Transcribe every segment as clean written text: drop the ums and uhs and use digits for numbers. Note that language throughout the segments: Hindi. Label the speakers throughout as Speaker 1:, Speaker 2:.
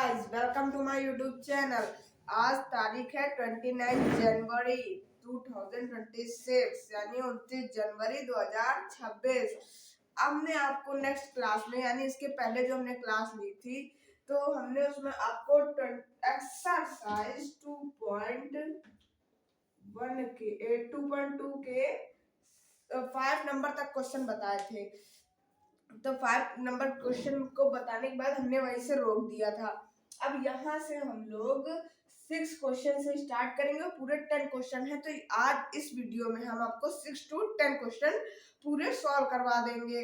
Speaker 1: Guys, welcome to my YouTube channel. आज तारीख है 29 जनवरी 2026 यानी 29 जनवरी 2026। हमने आपको नेक्स्ट क्लास में यानी इसके पहले जो हमने क्लास ली थी तो हमने उसमें आपको एक्सरसाइज 2.2 के 5 नंबर तक क्वेश्चन बताए थे। तो 5 नंबर क्वेश्चन को बताने के बाद हमने वहीं से रोक दिया था। अब यहाँ से हम लोग 6 क्वेश्चन से स्टार्ट करेंगे। पूरे 10 क्वेश्चन है, तो आज इस वीडियो में हम आपको 6 to 10 क्वेश्चन पूरे सॉल्व करवा देंगे।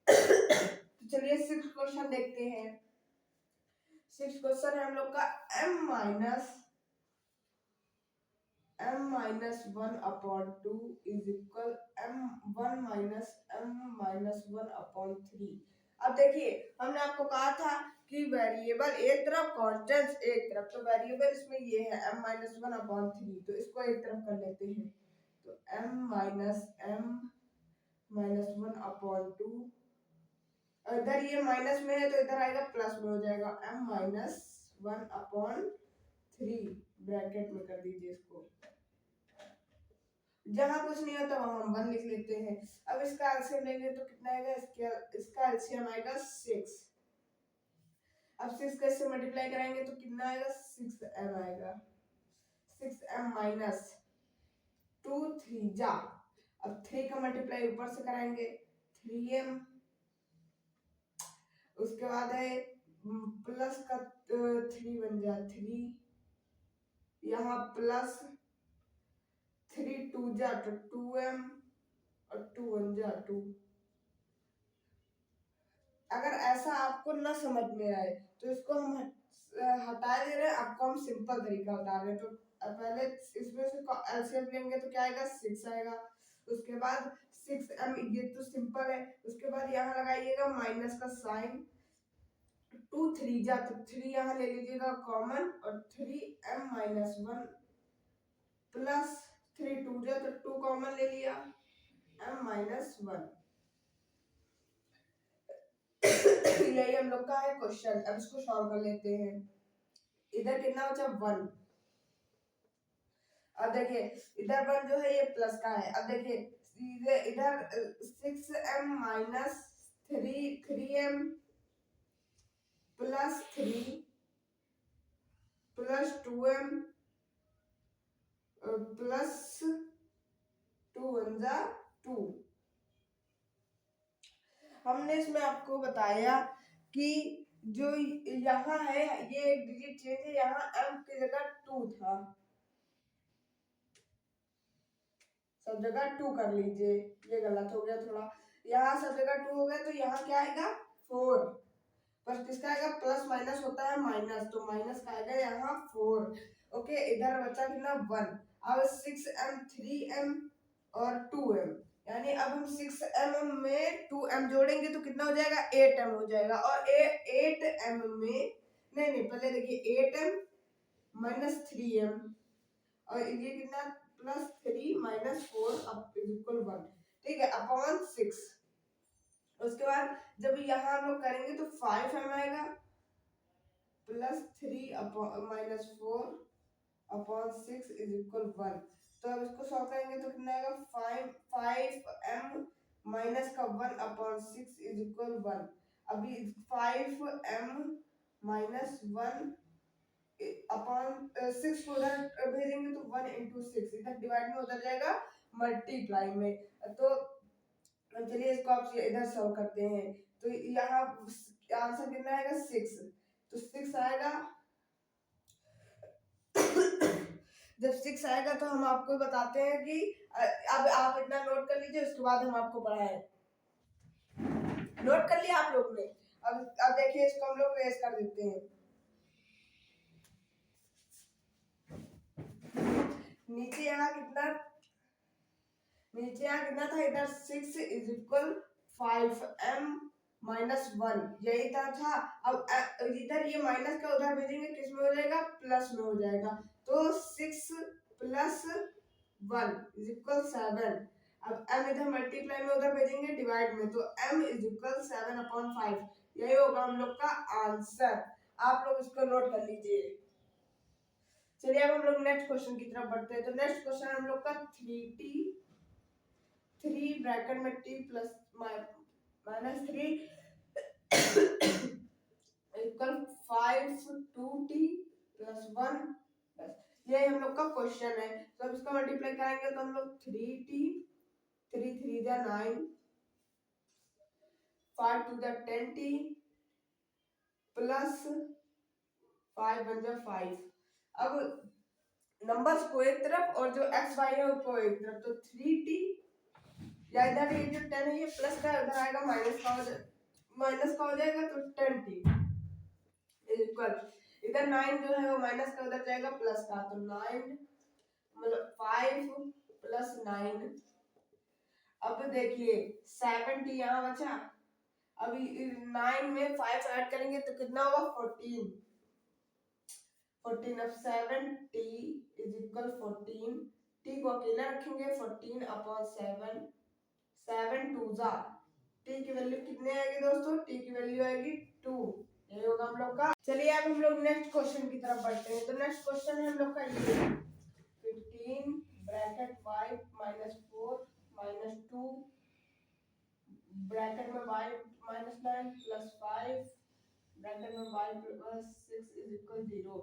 Speaker 1: तो चलिए 6 क्वेश्चन देखते हैं। 6 क्वेश्चन है हम लोग का m-1/2 is equal m1-m-1/3। अब देखिए, हमने आपको कहा था कि वेरिएबल एक तरफ कांस्टेंट एक तरफ, तो वेरिएबल इसमें ये है m-1/3, तो इसको एक तरफ कर लेते हैं। तो m-m-1/2, इधर ये माइनस में है तो इधर आएगा प्लस में हो जाएगा m-1/3 ब्रैकेट में कर दीजिए इसको। जहां कुछ नहीं होता वहां हम 1 लिख लेते हैं। अब इसका एलसीएम लेंगे तो कितना आएगा, इसका एलसीएम आएगा 6। अब 6 का इससे मल्टीप्लाई कराएंगे तो कितना आएगा, 6m आएगा। 6m माइनस 2 3 जा। अब 3 का मल्टीप्लाई ऊपर से कराएंगे 3m, उसके बाद है प्लस का 3 बन जा 3, यहाँ प्लस 3 2 जा तो 2m और 2 1 जा 2। अगर ऐसा आपको न समझ में आए तो इसको हम हटा दे रहे हैं, आपको हम सिंपल तरीका बता रहे हैं। तो पहले इसमें से एलसीएम लेंगे तो क्या आएगा, 6 आएगा। उसके बाद 6m, ये तो सिंपल है। उसके बाद यहाँ लगाइएगा माइनस का साइन, 2 3 जा तो 3 यहाँ ले लीजिएगा कॉमन और 3m माइनस 1 प्लस 3 2 जा तो 2 कॉमन ले लिया m माइनस 1। यही हम लोग का है क्वेश्चन। अब इसको सॉल्व कर लेते हैं। इधर कितना बचा, 1। अब देखिए इधर 1 जो है ये प्लस का है। अब देखिए इधर 6m minus 3m plus 3 plus 2m plus 2 1 जा 2। हमने इसमें आपको बताया कि जो यहाँ है ये एक डिजिट चेंज है, यहाँ m की जगह 2 था, सब जगह 2 कर लीजिए। ये गलत हो गया थोड़ा, यहाँ सब जगह 2 हो गया तो यहाँ क्या आएगा 4, पर किसका आएगा, प्लस माइनस होता है माइनस, तो माइनस का आएगा यहाँ 4। ओके, इधर बचा कितना 1। अब 6m 3m और 2m, यानी अब हम 6m में 2m जोड़ेंगे तो कितना हो जाएगा, 8m हो जाएगा। और 8m में नहीं पहले देखिए 8m माइनस 3m और ये कितना प्लस 3 माइनस 4 इक्वल 1, ठीक है, अपॉन 6। उसके बाद जब यहाँ हम लोग करेंगे तो 5m आएगा plus 3 minus 4 upon 6 is equal 1। तो अब इसको सॉल्व करेंगे तो कितना आएगा, 5m माइनस का 1 अपॉन 6 इज इक्वल 1। अभी 5m माइनस 1 अपॉन 6 को उधर भेजेंगे तो 1 into 6 इधर डिवाइड में उधर जाएगा मल्टीप्लाई में। तो चलिए इसको आप इधर सॉल्व करते हैं। तो यहाँ आंसर कितना आएगा, 6। तो 6 आएगा। जब 6 आएगा तो हम आपको बताते हैं कि अब आप इतना नोट कर लीजिए, उसके बाद हम आपको पढ़ाएं। नोट कर लिया आप लोग ने। अब देखिए इसको हम लोग रेस कर देते हैं। नीचे यहाँ कितना था, इधर 6 इज इक्वल 5m माइनस 1 यही था। अब इधर ये माइनस का उधर भेजेंगे किस में हो जाएगा, प्लस में हो जाएगा। तो 6 प्लस 1 इज इक्वल 7। अब m इधर मल्टीप्लाई में उधर भेजेंगे डिवाइड में, तो m इज इक्वल 7 अपॉन 5। यही होगा हम लोग का आंसर। आप लोग इसको नोट कर लीजिए। चलिए अब हम लोग नेक्स्ट क्वेश्चन की तरफ बढ़ते हैं। तो नेक्स्ट क्वेश्चन हम लोग का 3t 3 ब्रैकेट में t plus minus 3 equal 5 2t plus 1 ये हम लोग का क्वेश्चन है। तो अब इसका मल्टीप्लाई करेंगे तो हम लोग 3t 3 3 जा 9 5 2 जा 10t प्लस 5 1 जा 5। अब नंबर्स को एक तरफ और जो एक्स वाई है उसको एक तरफ, तो 3t या इधर ये जो 10 है ये प्लस का उधर आएगा माइनस का हो जाएगा तो 10t इक्वल इधर 9 जो है वो माइनस का उधर जाएगा प्लस का, तो 9 मतलब 5 प्लस 9। अब देखिए 7t यहाँ बचा, अभी 9 में 5 ऐड करेंगे तो कितना होगा 14 14 अब 7t इज इक्वल 14 t को अकेला रखेंगे 14 अपॉन 7 7 2 जा t की वैल्यू कितने आएगी दोस्तों, t की वैल्यू आएगी 2। ये होगा हम लोग का। चलिए अब हम लोग नेक्स्ट क्वेश्चन की तरफ बढ़ते हैं। तो नेक्स्ट क्वेश्चन है हम लोग का ये 15 ब्रैकेट 5 माइनस 4 माइनस 2 ब्रैकेट में y माइनस 9 प्लस 5 ब्रैकेट में y प्लस 6 इज इक्वल 0।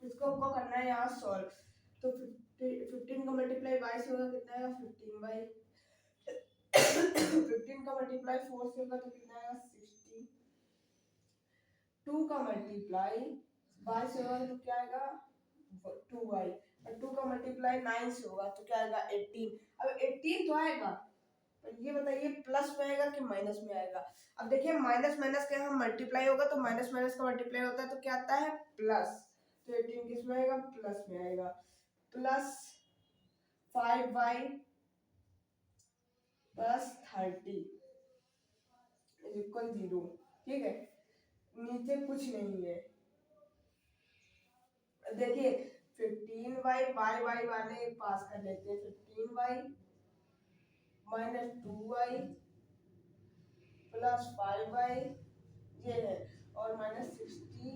Speaker 1: इसको हमको करना है यहाँ सॉल्व। तो 15 का मल्टीप्लाई y से होगा कितना आएगा 15 15 का मल्टीप्लाई 4 से होगा तो कितना आएगा 60। 2 का मल्टीप्लाई y से होगा तो क्या आएगा 2y और 2 का मल्टीप्लाई 9 से होगा तो क्या आएगा 18। अब 18 तो आएगा, पर ये बताइए प्लस में आएगा कि माइनस में आएगा। अब देखिए माइनस माइनस के हम मल्टीप्लाई होगा तो माइनस माइनस का मल्टीप्लाई होता है तो क्या आता है प्लस, तो 18 किस में आएगा प्लस में आएगा। Plus 5y plus 30 is equal 0। ठीक है, नीचे कुछ नहीं है। देखिए 15y y वाले पास कर लेते हैं, 15y minus 2y plus 5y ये है, और माइनस 60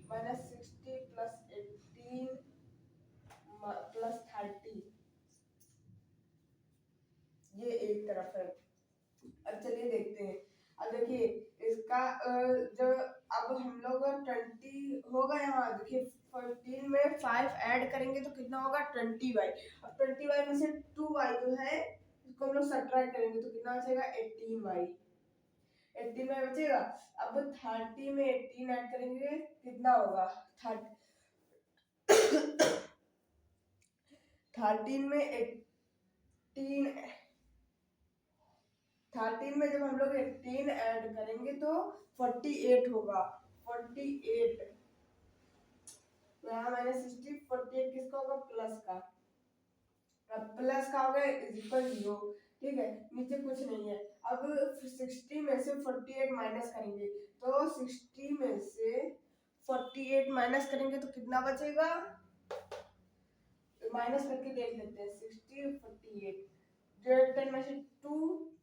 Speaker 1: प्लस 18 प्लस 30 ये एक तरफ है। अब चलिए देखते हैं। अब देखिए इसका जो अब हम लोग 20 होगा यहाँ, देखिए 14 में 5 ऐड करेंगे तो कितना होगा 20y। अब 20y में से 2y जो है इसको हम लोग सब्ट्रैक्ट करेंगे तो कितना बचेगा 18y। 18y बचेगा। अब 30 में 18 ऐड करेंगे कितना होगा 13 में 13 में जब हम लोग 18 ऐड करेंगे तो 48 होगा 48। तो यहाँ माइनस 60 48 किसका होगा प्लस का, अब प्लस का होगा इज इक्वल 0। ठीक है, नीचे कुछ नहीं है। अब 60 में से 48 माइनस करेंगे तो 60 में से 48 माइनस करेंगे तो कितना बचेगा, माइनस करके देख लेते हैं 60 48 10 में से 2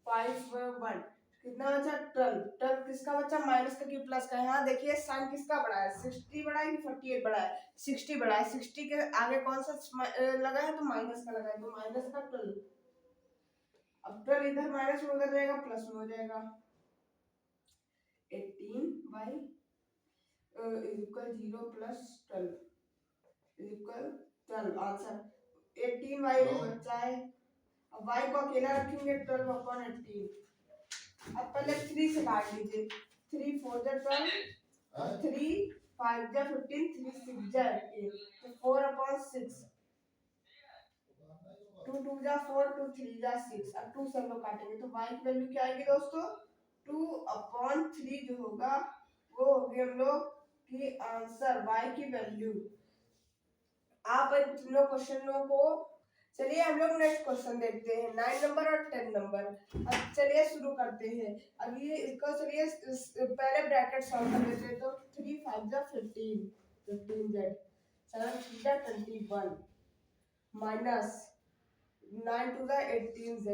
Speaker 1: 5 1 कितना बचा 12 12 किसका बचा माइनस का कि प्लस का। यहाँ देखिए साइन किसका बड़ा है 60 बड़ा है कि 48 बड़ा है 60 बड़ा है, 60 के आगे कौन सा लगा है तो माइनस का लगा है तो माइनस का 12। अब 12 इधर माइनस में उधर जाएगा प्लस में हो जाएगा 18y is equal 0 plus 12 is equal 12। Answer 18y बचा है। अब y को अकेला रखेंगे 12 अपॉन 18। अब पहले 3 से काट लीजिए 3 4 जा 12 3 5 जा 15 3 6 जा 18 तो 4 अपॉन 6 2 2 जा 4 2 3 जा 6। अब 2 से हम लोग काटेंगे तो y की वैल्यू क्या आएगी दोस्तों 2 अपॉन 3 जो होगा वो होगी हम लोग की आंसर y की वैल्यू। आप इन तीनों क्वेश्चनों को चलिए हम लोग नेक्स्ट क्वेश्चन देखते हैं 9 नंबर और 10 नंबर। अब चलिए शुरू करते हैं। अब ये इसको चलिए पहले ब्रैकेट सॉल्व कर लेते हैं। तो 3 5 जा 15 15z 7 3 जा 21 माइनस 9 2 जा 18z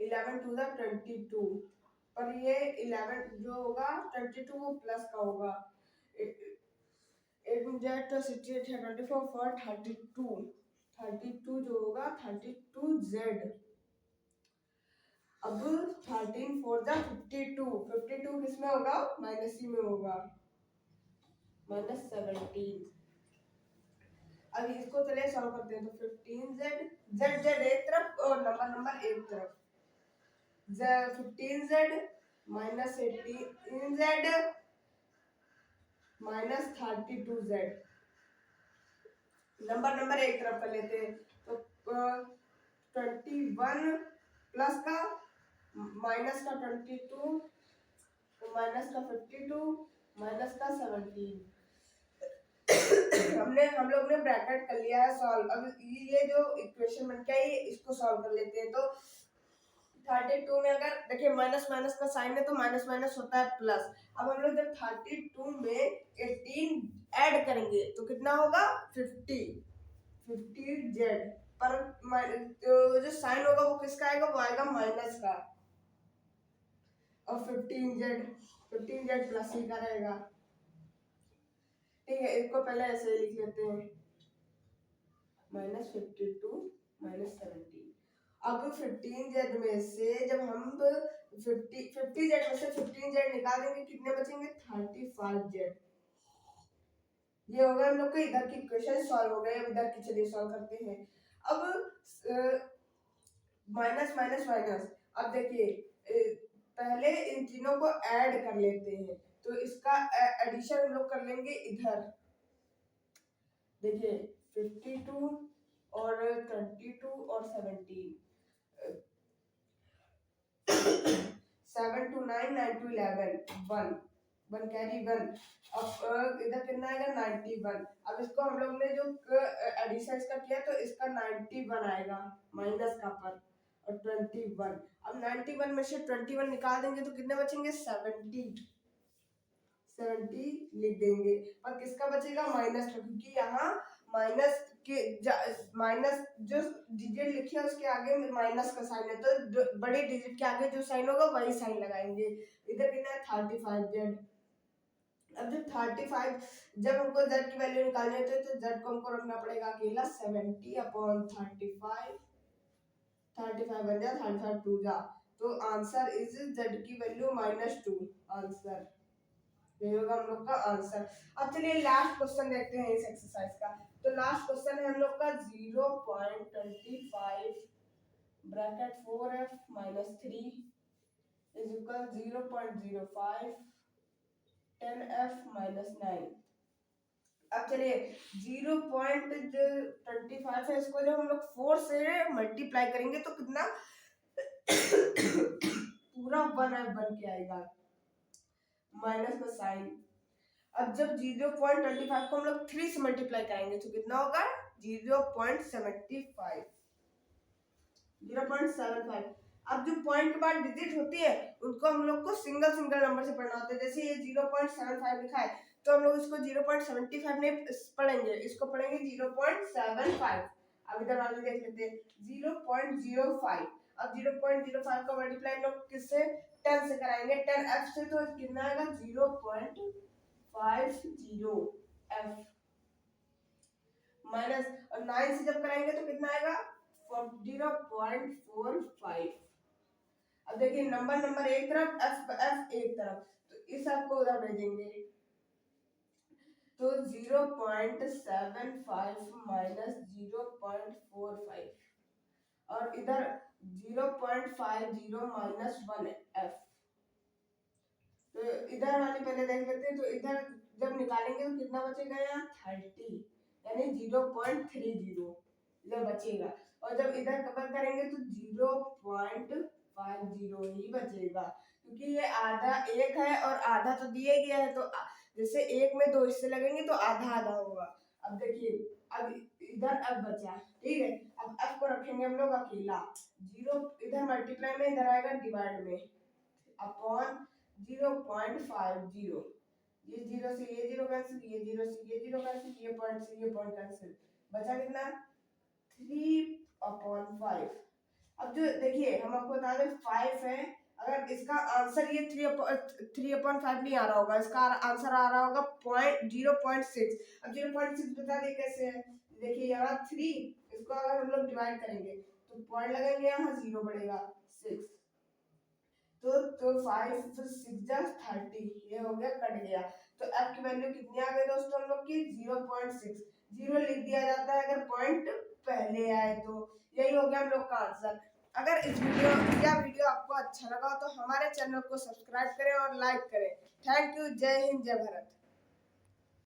Speaker 1: 11 2 जा 22 पर ये 11 जो होगा 22 वो प्लस का होगा। 8 तो 68 है, 24 4 32 जो होगा 32z। अब 13 4 जा 52 किस में होगा, माइनस सी में होगा, -17। अब इसको चले सॉल्व करते हैं। तो 15z, z z एक तरफ और नंबर एक तरफ, 15z -18z -32z। नंबर एक तरफ कर लेते हैं। तो 21 प्लस का माइनस का 22 माइनस का 52 माइनस का 17। हम लोग ने ब्रैकेट कर लिया है सॉल्व। अब ये जो इक्वेशन बन के आई इसको सॉल्व कर लेते हैं। तो 32 में अगर देखिए माइनस माइनस का साइन है तो माइनस माइनस होता है प्लस। अब हम लोग जब 32 में 18 ऐड करेंगे तो कितना होगा 50 जेड। पर जो साइन होगा वो किसका आएगा, वो आएगा माइनस का। और 15 जेड प्लस ही का रहेगा। ठीक है, इसको पहले ऐसे ही लिख लेते हैं, -52 -17। अब 15z में से जब हम 50z में से 15z निकाल देंगे कितने बचेंगे, 35z। ये हो गया हम लोग के इधर की इक्वेशन सॉल्व हो गए। अब इधर की चलिए सॉल्व करते हैं। अब माइनस माइनस माइनस, अब देखिए पहले इन तीनों को ऐड कर लेते हैं। तो इसका एडिशन हम लोग कर लेंगे इधर। देखिए 52 और 22 और 17, 7 2 9 9 2 11 1 कैरी 1। अब इधर कितना आएगा 91। अब इसको हम लोग ने जो एडिशन इसका किया तो इसका 91 आएगा माइनस का पर, और 21। अब 91 में से 21 निकाल देंगे तो कितने बचेंगे 70 लिख देंगे। और किसका बचेगा माइनस का, क्योंकि यहाँ माइनस के माइनस जो डिजिट लिखी है उसके आगे माइनस का साइन है, तो बड़े डिजिट के आगे जो साइन होगा वही साइन लगाएंगे। इधर कितना है 35z। अब जो 35 जब हमको z की वैल्यू निकालनी होती है तो z को हमको रखना पड़ेगा अकेला 70/35। 35 बन जाए 35 2 जा, तो आंसर इज z की वैल्यू -2। आंसर ये होगा हम लोग का आंसर। अब चलिए लास्ट क्वेश्चन देखते हैं इस एक्सरसाइज का। तो लास्ट क्वेश्चन है हम लोग का 0.25 bracket 4f - 3 is equal 0.05 10f - 9। अब चलिए 0.25 है, इसको जब हम लोग 4 से मल्टीप्लाई करेंगे तो कितना पूरा 1f बन के आएगा, माइनस का साइन। अब जब 0.25 को हम लोग 3 से मल्टीप्लाई करेंगे तो कितना होगा 0.75। 0.75। अब जो पॉइंट के बाद डिजिट होती है उनको हम लोग को सिंगल सिंगल नंबर से पढ़ना होता है। जैसे ये 0.75 लिखा है तो हम लोग इसको 0.75 नहीं पढ़ेंगे, इसको पढ़ेंगे 0.75। अब इधर वाले देख लेते हैं 0.05। अब 0.05 का मल्टीप्लाई हम लोग किससे 10 से कराएंगे, 10f से, तो कितना आएगा 0.50 f माइनस, और 9 से जब कराएंगे तो कितना आएगा 0.45। अब देखिए नंबर एक तरफ, f एक तरफ, तो इस f को उधर भेजेंगे तो 0.75 माइनस 0.45, और इधर 0.50 माइनस 1f। तो इधर वाली पहले देख लेते हैं। तो इधर जब निकालेंगे तो कितना बचेगा यहाँ 30, यानी 0.30 इधर बचेगा। और जब इधर कवर करेंगे तो 0.50 ही बचेगा, क्योंकि ये आधा एक है और आधा तो दिए गया है। तो जैसे एक में 2 हिस्से लगेंगे तो आधा आधा होगा। अब देखिए अब इधर अब बचा, ठीक है। अब f को रखेंगे हम लोग अकेला, 0 इधर मल्टीप्लाई में, इधर आएगा डिवाइड में, अपॉन 0.50। ये 0 से ये 0 कैंसिल, ये 0 से ये 0 कैंसिल, ये पॉइंट से ये पॉइंट कैंसिल, बचा कितना 3/5। अब जो देखिए हम आपको बता दें 5 है, अगर इसका आंसर ये 3/5 नहीं आ रहा होगा, इसका आंसर आ रहा होगा 0.6। अब 0.6 बता दे कैसे है। देखिए यहाँ 3, इसको अगर हम लोग डिवाइड करेंगे तो पॉइंट लगेंगे, यहाँ 0 बढ़ेगा 6, तो 5 6 जा 30, ये हो गया, कट गया। तो f की वैल्यू कितनी आ गई दोस्तों हम लोग की 0.6। 0 लिख दिया जाता है अगर पॉइंट पहले आए तो। यही हो गया हम लोग का आंसर। अगर इस वीडियो आपको अच्छा लगा तो हमारे चैनल को सब्सक्राइब करें और लाइक करें। Thank you. जय हिंद, जय भारत।